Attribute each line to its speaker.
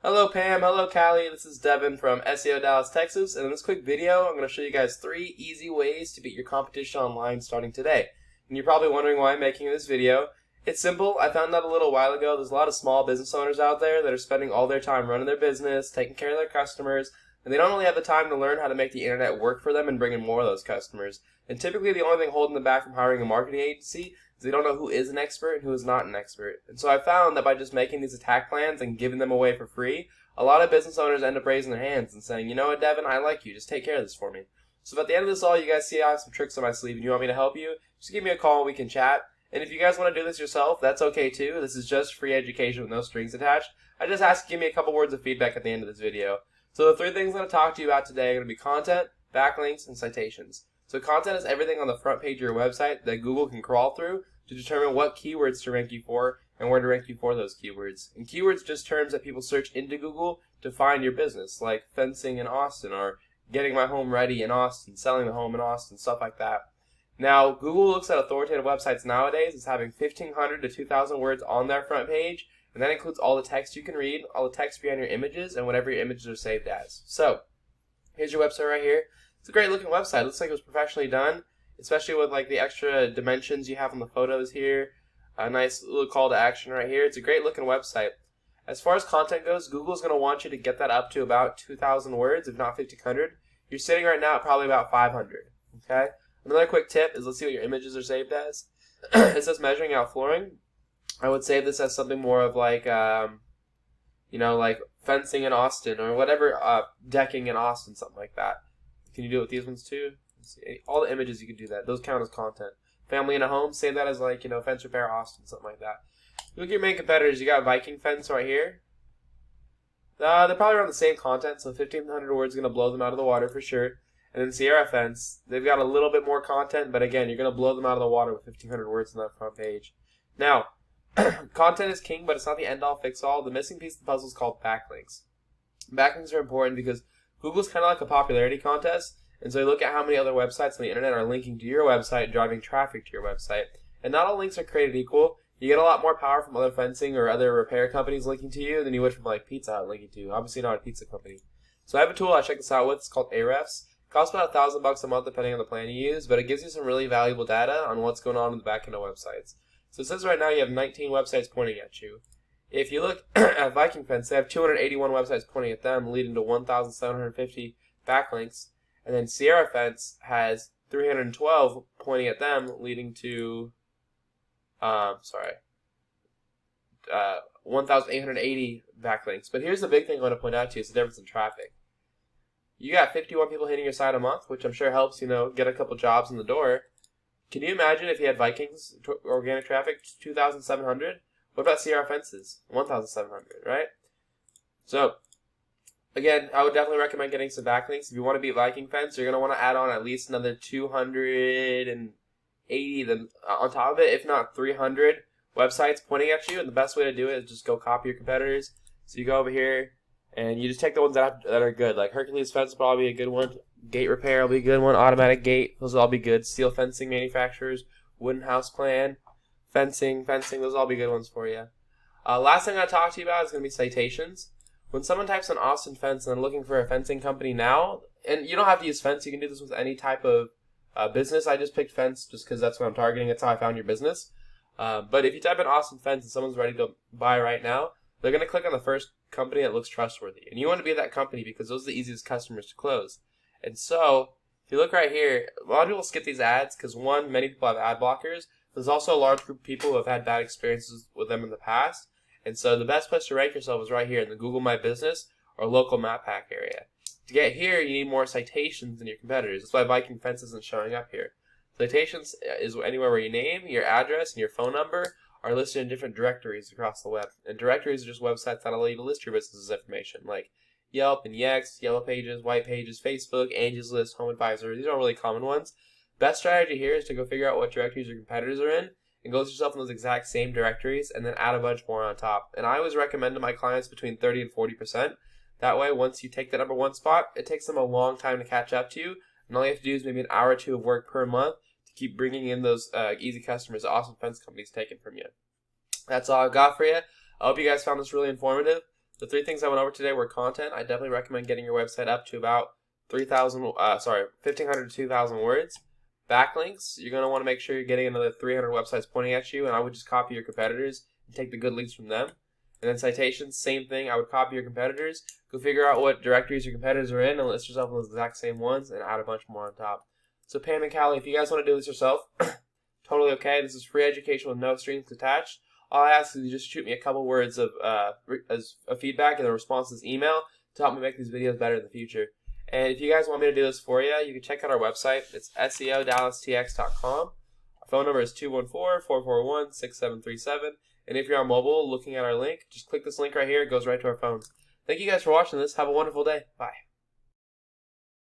Speaker 1: Hello Pam, hello Callie, this is Devin from SEO Dallas, Texas, and in this quick video I'm going to show you guys 3 easy ways to beat your competition online starting today. And you're probably wondering why I'm making this video. It's simple. I found out a little while ago there's a lot of small business owners out there that are spending all their time running their business, taking care of their customers, and they don't really have the time to learn how to make the internet work for them and bring in more of those customers. And typically the only thing holding them back from hiring a marketing agency is they don't know who is an expert and who is not an expert. And so I found that by just making these attack plans and giving them away for free, a lot of business owners end up raising their hands and saying, you know what, Devin, I like you. Just take care of this for me. So if at the end of this all you guys see I have some tricks on my sleeve and you want me to help you, just give me a call and we can chat. And if you guys want to do this yourself, that's okay too. This is just free education with no strings attached. I just ask you to give me a couple words of feedback at the end of this video. So the 3 things I'm going to talk to you about today are going to be content, backlinks, and citations. So content is everything on the front page of your website that Google can crawl through to determine what keywords to rank you for and where to rank you for those keywords. And keywords are just terms that people search into Google to find your business, like fencing in Austin or getting my home ready in Austin, selling the home in Austin, stuff like that. Now, Google looks at authoritative websites nowadays as having 1,500 to 2,000 words on their front page, and that includes all the text you can read, all the text behind your images, and whatever your images are saved as. So, here's your website right here. It's a great looking website. It looks like it was professionally done, especially with like the extra dimensions you have on the photos here. A nice little call to action right here. It's a great looking website. As far as content goes, Google's going to want you to get that up to about 2,000 words, if not 1,500. You're sitting right now at probably about 500. Okay. Another quick tip is let's see what your images are saved as. It says measuring out flooring. I would save this as something more of like, like fencing in Austin or whatever, decking in Austin, something like that. Can you do it with these ones too? Let's see. All the images you can do that. Those count as content. Family in a home, save that as like, fence repair Austin, something like that. Look at your main competitors. You got Viking Fence right here. They're probably around the same content, so 1,500 words is going to blow them out of the water for sure. And then Sierra Fence, they've got a little bit more content, but again, you're going to blow them out of the water with 1,500 words on that front page. Now, content is king, but it's not the end-all, fix-all. The missing piece of the puzzle is called backlinks. Backlinks are important because Google's kind of like a popularity contest, and so they look at how many other websites on the internet are linking to your website, driving traffic to your website. And not all links are created equal. You get a lot more power from other fencing or other repair companies linking to you than you would from like Pizza Hut linking to you. Obviously not a pizza company. So I have a tool I check this out with. It's called Ahrefs. It costs about $1,000 a month depending on the plan you use, but it gives you some really valuable data on what's going on in the back end of websites. So it says right now you have 19 websites pointing at you. If you look at Viking Fence, they have 281 websites pointing at them, leading to 1,750 backlinks. And then Sierra Fence has 312 pointing at them, leading to 1,880 backlinks. But here's the big thing I want to point out to you: is the difference in traffic. You got 51 people hitting your site a month, which I'm sure helps, get a couple jobs in the door. Can you imagine if you had Vikings organic traffic 2,700? What about Sierra Fences? 1,700, right? So, again, I would definitely recommend getting some backlinks. If you want to beat Viking Fence, you're going to want to add on at least another 280 on top of it, if not 300 websites pointing at you. And the best way to do it is just go copy your competitors. So you go over here, and you just take the ones that are good. Like Hercules Fence will probably be a good one. Gate Repair will be a good one. Automatic Gate, those will all be good. Steel Fencing Manufacturers, Wooden House Plan, Fencing, those will all be good ones for you. Last thing I talk to you about is going to be citations. When someone types in Austin Fence and they're looking for a fencing company now, and you don't have to use Fence, you can do this with any type of business. I just picked Fence just because that's what I'm targeting. That's how I found your business. But if you type in Austin Fence and someone's ready to buy right now, they're going to click on the first company that looks trustworthy. And you want to be that company because those are the easiest customers to close. And so, if you look right here, a lot of people skip these ads because, one, many people have ad blockers. There's also a large group of people who have had bad experiences with them in the past. And so the best place to rank yourself is right here in the Google My Business or local map pack area. To get here, you need more citations than your competitors. That's why Viking Fence isn't showing up here. Citations is anywhere where your name, your address, and your phone number are listed in different directories across the web. And directories are just websites that allow you to list your business's information, like Yelp and Yext, Yellow Pages, White Pages, Facebook, Angie's List, Home Advisor. These are all really common ones. Best strategy here is to go figure out what directories your competitors are in and go to yourself in those exact same directories and then add a bunch more on top. And I always recommend to my clients between 30 and 40%. That way, once you take the number one spot, it takes them a long time to catch up to you. And all you have to do is maybe an hour or two of work per month to keep bringing in those easy customers that Austin Fence companies taken from you. That's all I've got for you. I hope you guys found this really informative. The 3 things I went over today were content. I definitely recommend getting your website up to about 1,500 to 2,000 words. Backlinks, you're going to want to make sure you're getting another 300 websites pointing at you, and I would just copy your competitors and take the good links from them. And then citations, same thing. I would copy your competitors, go figure out what directories your competitors are in, and list yourself in those exact same ones, and add a bunch more on top. So Pam and Callie, if you guys want to do this yourself, totally okay. This is free education with no strings attached. All I ask is you just shoot me a couple words of as a feedback and a response to this email to help me make these videos better in the future. And if you guys want me to do this for you, you can check out our website. It's SEO Dallas TX.com. Our phone number is 214-441-6737. And if you're on mobile looking at our link, just click this link right here. It goes right to our phones. Thank you guys for watching this. Have a wonderful day. Bye.